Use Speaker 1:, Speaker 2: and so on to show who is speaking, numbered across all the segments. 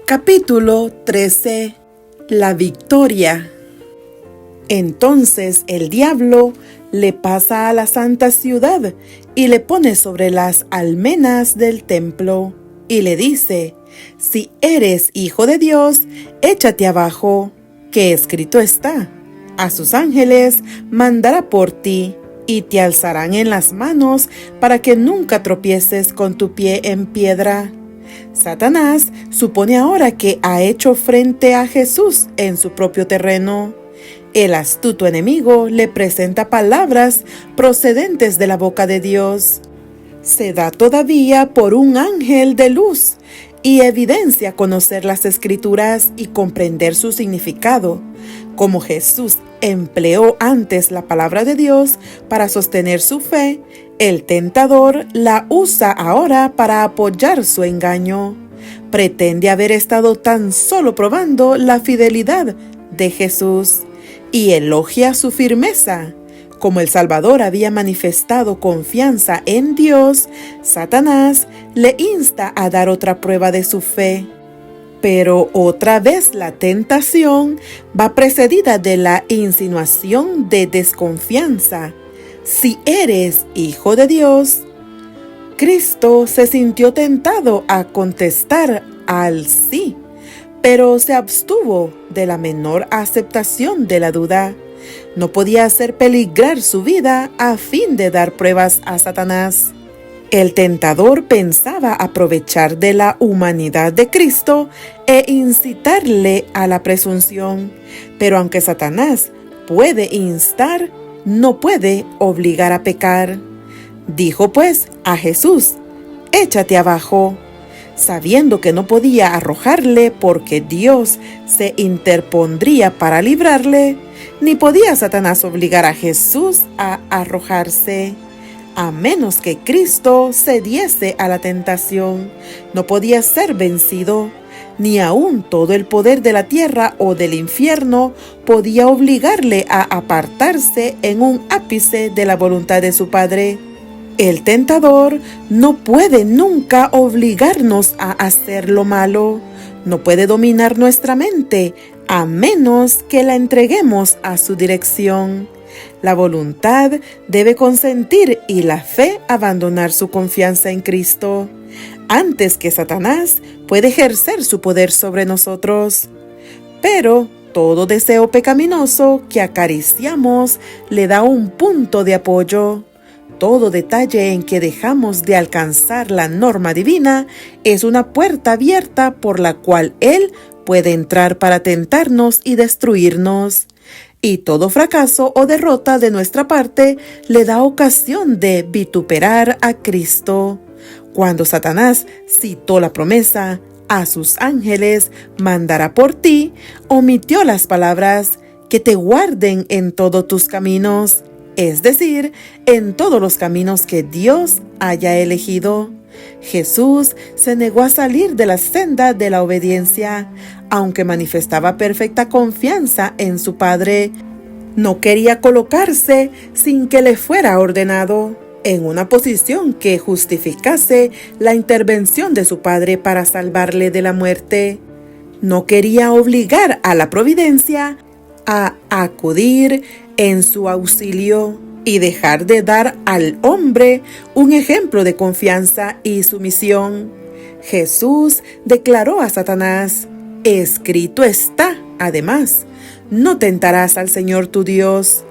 Speaker 1: Capítulo 13. La victoria. Entonces el diablo le pasa a la santa ciudad y le pone sobre las almenas del templo y le dice: si eres hijo de Dios, échate abajo, que escrito está: a sus ángeles mandará por ti, y te alzarán en las manos para que nunca tropieces con tu pie en piedra. Satanás supone ahora que ha hecho frente a Jesús en su propio terreno. El astuto enemigo le presenta palabras procedentes de la boca de Dios. Se da todavía por un ángel de luz y evidencia conocer las Escrituras y comprender su significado. Como Jesús empleó antes la palabra de Dios para sostener su fe, el tentador la usa ahora para apoyar su engaño. Pretende haber estado tan solo probando la fidelidad de Jesús y elogia su firmeza. Como el Salvador había manifestado confianza en Dios, Satanás le insta a dar otra prueba de su fe. Pero otra vez la tentación va precedida de la insinuación de desconfianza. Si eres hijo de Dios. Cristo se sintió tentado a contestar al sí, pero se abstuvo de la menor aceptación de la duda. No podía hacer peligrar su vida a fin de dar pruebas a Satanás. El tentador pensaba aprovechar de la humanidad de Cristo e incitarle a la presunción. Pero aunque Satanás puede instar, no puede obligar a pecar. Dijo pues a Jesús: échate abajo, sabiendo que no podía arrojarle porque Dios se interpondría para librarle. Ni podía Satanás obligar a Jesús a arrojarse. A menos que Cristo cediese a la tentación, no podía ser vencido. Ni aun todo el poder de la tierra o del infierno podía obligarle a apartarse en un ápice de la voluntad de su Padre. El tentador no puede nunca obligarnos a hacer lo malo. No puede dominar nuestra mente a menos que la entreguemos a su dirección. La voluntad debe consentir y la fe abandonar su confianza en Cristo. Antes que Satanás puede ejercer su poder sobre nosotros. Pero todo deseo pecaminoso que acariciamos le da un punto de apoyo. Todo detalle en que dejamos de alcanzar la norma divina es una puerta abierta por la cual Él puede entrar para tentarnos y destruirnos. Y todo fracaso o derrota de nuestra parte le da ocasión de vituperar a Cristo. Cuando Satanás citó la promesa: a sus ángeles mandará por ti, omitió las palabras: que te guarden en todos tus caminos, es decir, en todos los caminos que Dios haya elegido. Jesús se negó a salir de la senda de la obediencia, aunque manifestaba perfecta confianza en su Padre. No quería colocarse sin que le fuera ordenado, en una posición que justificase la intervención de su Padre para salvarle de la muerte. No quería obligar a la providencia a acudir en su auxilio y dejar de dar al hombre un ejemplo de confianza y sumisión. Jesús declaró a Satanás: escrito está, además, no tentarás al Señor tu Dios.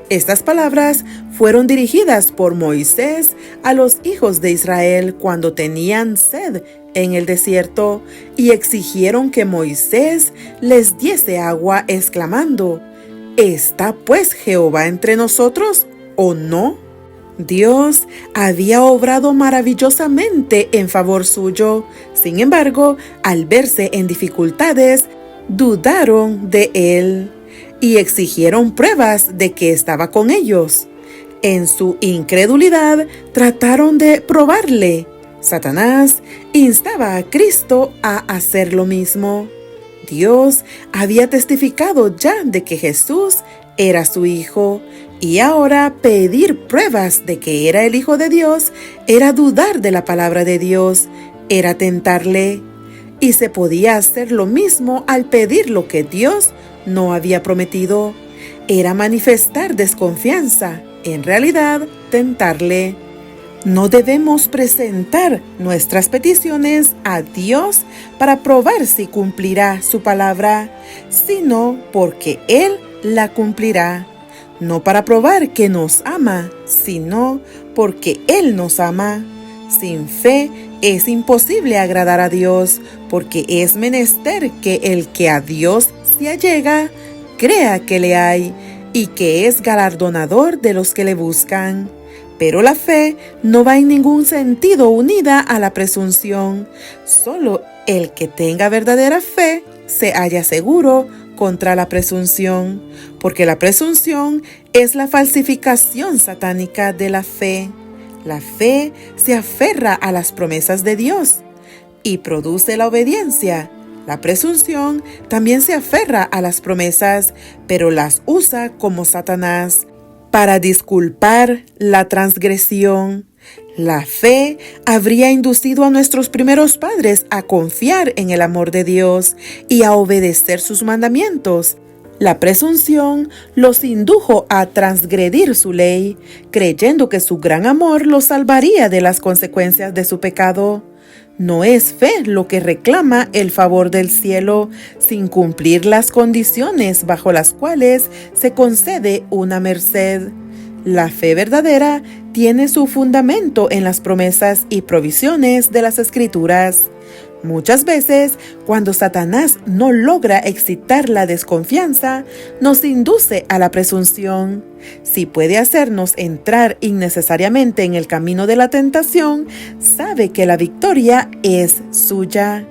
Speaker 1: Estas palabras fueron dirigidas por Moisés a los hijos de Israel cuando tenían sed en el desierto y exigieron que Moisés les diese agua, exclamando: ¿está pues Jehová entre nosotros o no? Dios había obrado maravillosamente en favor suyo. Sin embargo, al verse en dificultades, dudaron de él y exigieron pruebas de que estaba con ellos. En su incredulidad, trataron de probarle. Satanás instaba a Cristo a hacer lo mismo. Dios había testificado ya de que Jesús era su Hijo, y ahora pedir pruebas de que era el Hijo de Dios era dudar de la palabra de Dios, era tentarle. y se podía hacer lo mismo al pedir lo que Dios no había prometido. Era manifestar desconfianza, en realidad tentarle. No debemos presentar nuestras peticiones a Dios para probar si cumplirá su palabra, sino porque Él la cumplirá. No para probar que nos ama, sino porque Él nos ama. Sin fe es imposible agradar a Dios, porque es menester que el que a Dios se allega, crea que le hay, y que es galardonador de los que le buscan. Pero la fe no va en ningún sentido unida a la presunción. Solo el que tenga verdadera fe se halla seguro contra la presunción, porque la presunción es la falsificación satánica de la fe. La fe se aferra a las promesas de Dios y produce la obediencia. La presunción también se aferra a las promesas, pero las usa como Satanás para disculpar la transgresión. La fe habría inducido a nuestros primeros padres a confiar en el amor de Dios y a obedecer sus mandamientos. La presunción los indujo a transgredir su ley, creyendo que su gran amor los salvaría de las consecuencias de su pecado. No es fe lo que reclama el favor del cielo sin cumplir las condiciones bajo las cuales se concede una merced. La fe verdadera tiene su fundamento en las promesas y provisiones de las Escrituras. Muchas veces, cuando Satanás no logra excitar la desconfianza, nos induce a la presunción. Si puede hacernos entrar innecesariamente en el camino de la tentación, sabe que la victoria es suya.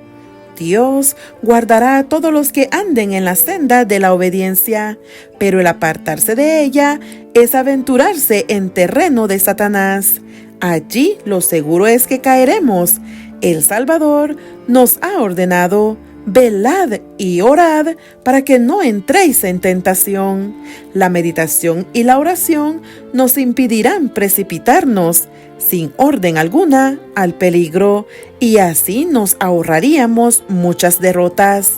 Speaker 1: Dios guardará a todos los que anden en la senda de la obediencia, pero el apartarse de ella es aventurarse en terreno de Satanás. Allí lo seguro es que caeremos. El Salvador nos ha ordenado: velad y orad para que no entréis en tentación. La meditación y la oración nos impedirán precipitarnos, sin orden alguna, al peligro, y así nos ahorraríamos muchas derrotas.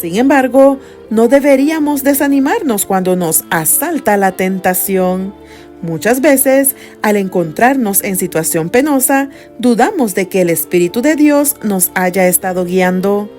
Speaker 1: Sin embargo, no deberíamos desanimarnos cuando nos asalta la tentación. Muchas veces, al encontrarnos en situación penosa, dudamos de que el Espíritu de Dios nos haya estado guiando.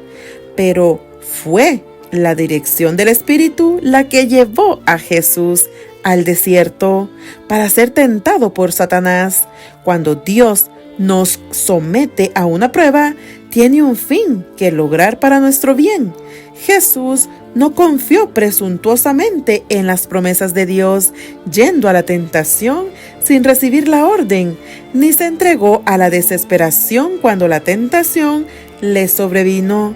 Speaker 1: Pero fue la dirección del Espíritu la que llevó a Jesús al desierto para ser tentado por Satanás. Cuando Dios nos somete a una prueba, tiene un fin que lograr para nuestro bien. Jesús no confió presuntuosamente en las promesas de Dios, yendo a la tentación sin recibir la orden, ni se entregó a la desesperación cuando la tentación le sobrevino.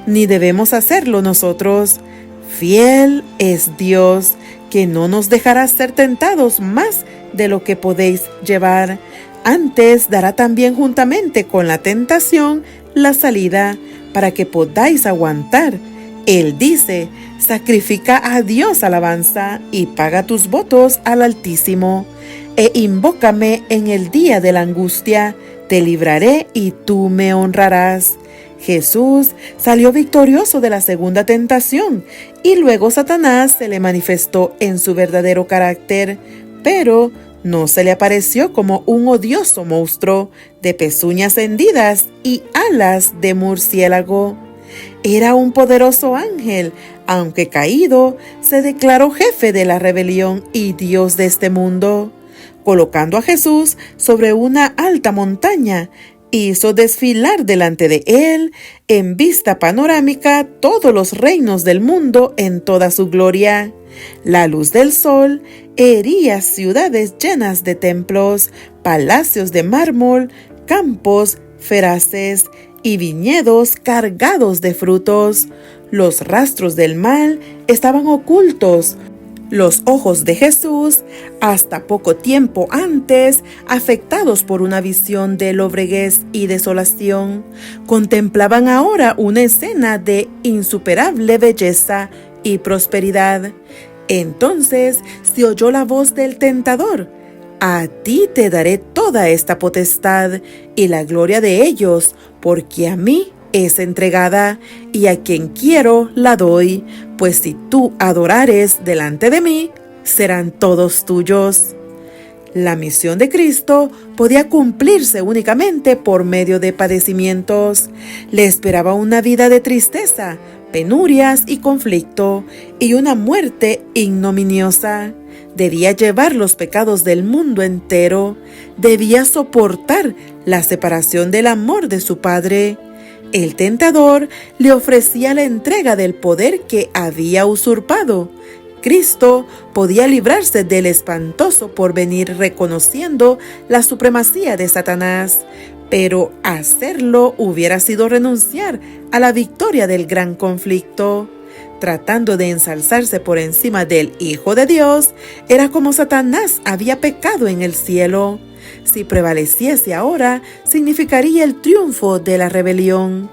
Speaker 1: Ni debemos hacerlo nosotros. Fiel es Dios, que no nos dejará ser tentados más de lo que podéis llevar. Antes dará también juntamente con la tentación la salida, para que podáis aguantar. Él dice: sacrifica a Dios alabanza y paga tus votos al Altísimo, e invócame en el día de la angustia, te libraré y tú me honrarás. Jesús salió victorioso de la segunda tentación, y luego Satanás se le manifestó en su verdadero carácter, pero no se le apareció como un odioso monstruo de pezuñas hendidas y alas de murciélago. Era un poderoso ángel, aunque caído, se declaró jefe de la rebelión y Dios de este mundo. Colocando a Jesús sobre una alta montaña, hizo desfilar delante de él, en vista panorámica, todos los reinos del mundo en toda su gloria. La luz del sol hería ciudades llenas de templos, palacios de mármol, campos feraces y viñedos cargados de frutos. Los rastros del mal estaban ocultos. Los ojos de Jesús, hasta poco tiempo antes afectados por una visión de lobreguez y desolación, contemplaban ahora una escena de insuperable belleza y prosperidad. Entonces se oyó la voz del tentador: a ti te daré toda esta potestad y la gloria de ellos, porque a mí es entregada, y a quien quiero la doy, pues si tú adorares delante de mí, serán todos tuyos. La misión de Cristo podía cumplirse únicamente por medio de padecimientos. Le esperaba una vida de tristeza, penurias y conflicto, y una muerte ignominiosa. Debía llevar los pecados del mundo entero. Debía soportar la separación del amor de su Padre. El tentador le ofrecía la entrega del poder que había usurpado. Cristo podía librarse del espantoso porvenir reconociendo la supremacía de Satanás, pero hacerlo hubiera sido renunciar a la victoria del gran conflicto. Tratando de ensalzarse por encima del Hijo de Dios, era como Satanás había pecado en el cielo. Si prevaleciese ahora, significaría el triunfo de la rebelión.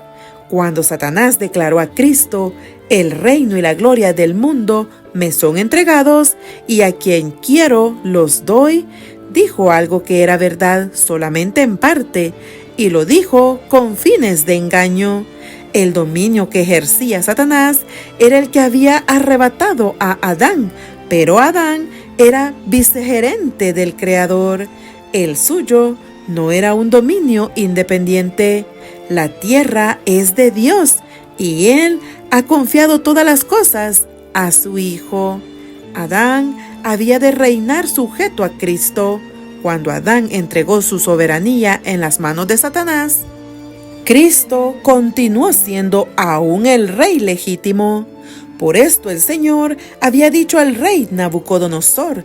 Speaker 1: Cuando Satanás declaró a Cristo, el reino y la gloria del mundo me son entregados, y a quien quiero los doy, dijo algo que era verdad solamente en parte, y lo dijo con fines de engaño. El dominio que ejercía Satanás era el que había arrebatado a Adán, pero Adán era vicegerente del Creador. El suyo no era un dominio independiente. La tierra es de Dios y Él ha confiado todas las cosas a su Hijo. Adán había de reinar sujeto a Cristo. Cuando Adán entregó su soberanía en las manos de Satanás, Cristo continuó siendo aún el rey legítimo. Por esto el Señor había dicho al rey Nabucodonosor: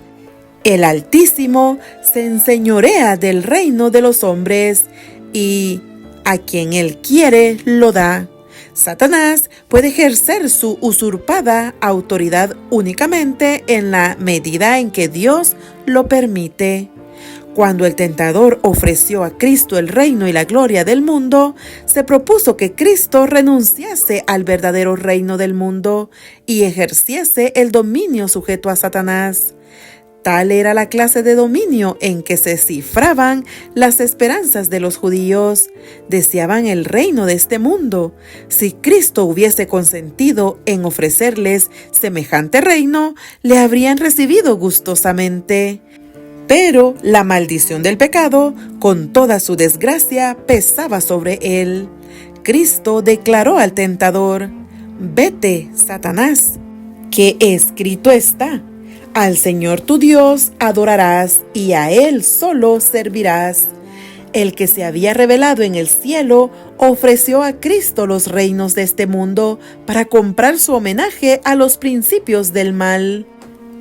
Speaker 1: el Altísimo se enseñorea del reino de los hombres, y a quien Él quiere lo da. Satanás puede ejercer su usurpada autoridad únicamente en la medida en que Dios lo permite. Cuando el tentador ofreció a Cristo el reino y la gloria del mundo, se propuso que Cristo renunciase al verdadero reino del mundo y ejerciese el dominio sujeto a Satanás. Tal era la clase de dominio en que se cifraban las esperanzas de los judíos. Deseaban el reino de este mundo. Si Cristo hubiese consentido en ofrecerles semejante reino, le habrían recibido gustosamente. Pero la maldición del pecado, con toda su desgracia, pesaba sobre él. Cristo declaró al tentador: «Vete, Satanás, que escrito está: al Señor tu Dios adorarás y a Él solo servirás». El que se había revelado en el cielo ofreció a Cristo los reinos de este mundo para comprar su homenaje a los principios del mal.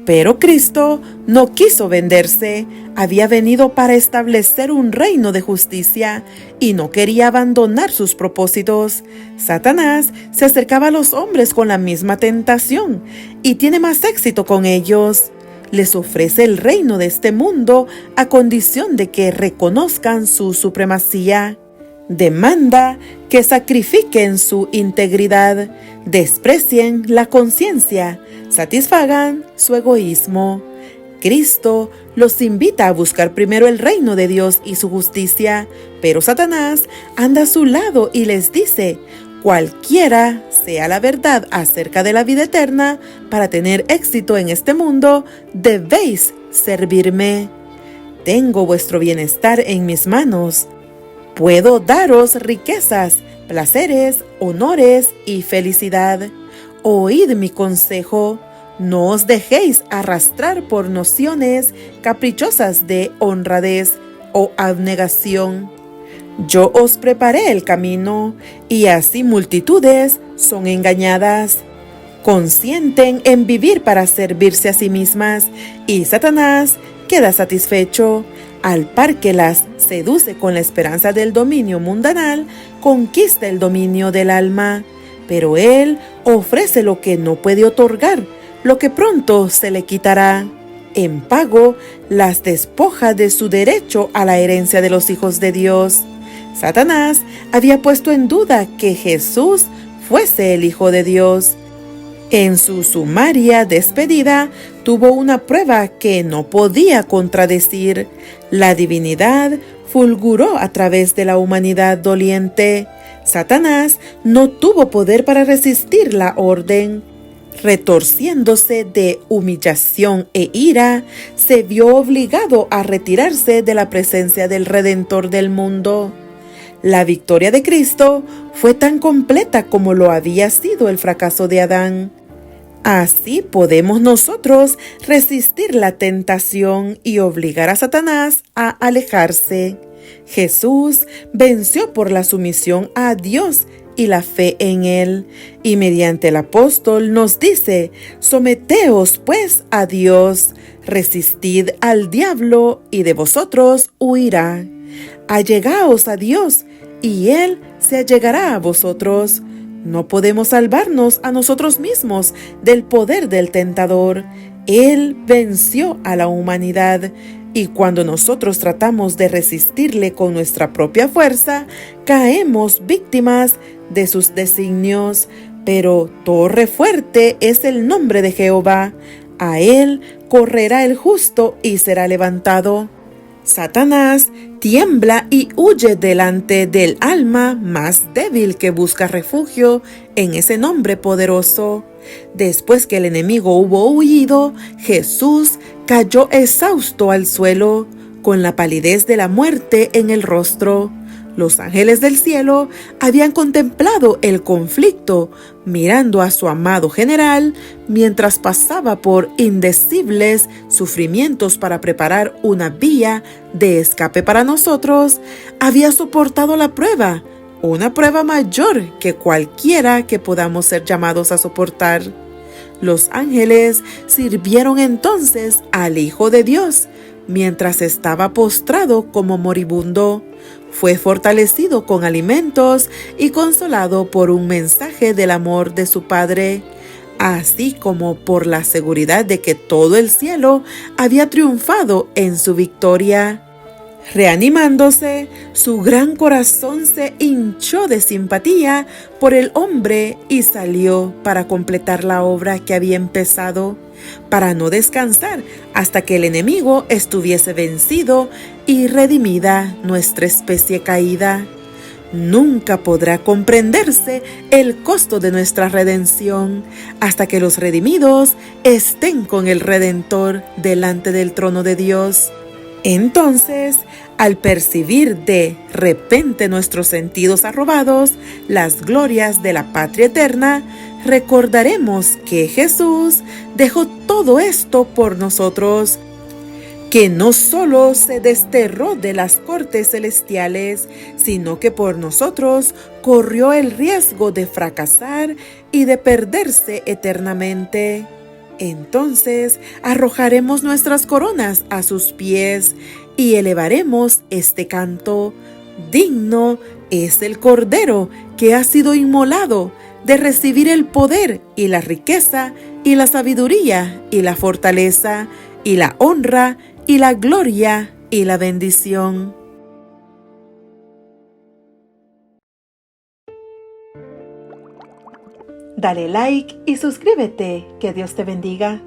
Speaker 1: Pero Cristo no quiso venderse. Había venido para establecer un reino de justicia y no quería abandonar sus propósitos. Satanás se acercaba a los hombres con la misma tentación y tiene más éxito con ellos. Les ofrece el reino de este mundo a condición de que reconozcan su supremacía. Demanda que sacrifiquen su integridad, desprecien la conciencia, satisfagan su egoísmo. Cristo los invita a buscar primero el reino de Dios y su justicia, pero Satanás anda a su lado y les dice: cualquiera sea la verdad acerca de la vida eterna, para tener éxito en este mundo, debéis servirme. Tengo vuestro bienestar en mis manos. Puedo daros riquezas, placeres, honores y felicidad. Oíd mi consejo. No os dejéis arrastrar por nociones caprichosas de honradez o abnegación. Yo os preparé el camino, y así multitudes son engañadas. Consienten en vivir para servirse a sí mismas, y Satanás queda satisfecho. Al par que las seduce con la esperanza del dominio mundanal, conquista el dominio del alma. Pero él ofrece lo que no puede otorgar, lo que pronto se le quitará. En pago, las despoja de su derecho a la herencia de los hijos de Dios. Satanás había puesto en duda que Jesús fuese el Hijo de Dios. En su sumaria despedida, tuvo una prueba que no podía contradecir. La divinidad fulguró a través de la humanidad doliente. Satanás no tuvo poder para resistir la orden. Retorciéndose de humillación e ira, se vio obligado a retirarse de la presencia del Redentor del mundo. La victoria de Cristo fue tan completa como lo había sido el fracaso de Adán. Así podemos nosotros resistir la tentación y obligar a Satanás a alejarse. Jesús venció por la sumisión a Dios y la fe en Él, y mediante el apóstol nos dice: someteos pues a Dios, resistid al diablo, y de vosotros huirá. Allegaos a Dios, y Él se allegará a vosotros. No podemos salvarnos a nosotros mismos del poder del tentador. Él venció a la humanidad, y cuando nosotros tratamos de resistirle con nuestra propia fuerza, caemos víctimas de sus designios. Pero torre fuerte es el nombre de Jehová. A él correrá el justo y será levantado. Satanás tiembla y huye delante del alma más débil que busca refugio en ese nombre poderoso. Después que el enemigo hubo huido, Jesús cayó exhausto al suelo, con la palidez de la muerte en el rostro. Los ángeles del cielo habían contemplado el conflicto, mirando a su amado general mientras pasaba por indecibles sufrimientos para preparar una vía de escape para nosotros. Había soportado la prueba, una prueba mayor que cualquiera que podamos ser llamados a soportar. Los ángeles sirvieron entonces al Hijo de Dios mientras estaba postrado como moribundo. Fue fortalecido con alimentos y consolado por un mensaje del amor de su Padre, así como por la seguridad de que todo el cielo había triunfado en su victoria. Reanimándose, su gran corazón se hinchó de simpatía por el hombre y salió para completar la obra que había empezado, para no descansar hasta que el enemigo estuviese vencido y redimida nuestra especie caída. Nunca podrá comprenderse el costo de nuestra redención hasta que los redimidos estén con el Redentor delante del trono de Dios. Entonces, al percibir de repente nuestros sentidos arrobados, las glorias de la patria eterna, recordaremos que Jesús dejó todo esto por nosotros, que no solo se desterró de las cortes celestiales, sino que por nosotros corrió el riesgo de fracasar y de perderse eternamente. Entonces arrojaremos nuestras coronas a sus pies y elevaremos este canto: digno es el Cordero que ha sido inmolado de recibir el poder y la riqueza y la sabiduría y la fortaleza y la honra y la gloria y la bendición. Dale like y suscríbete. Que Dios te bendiga.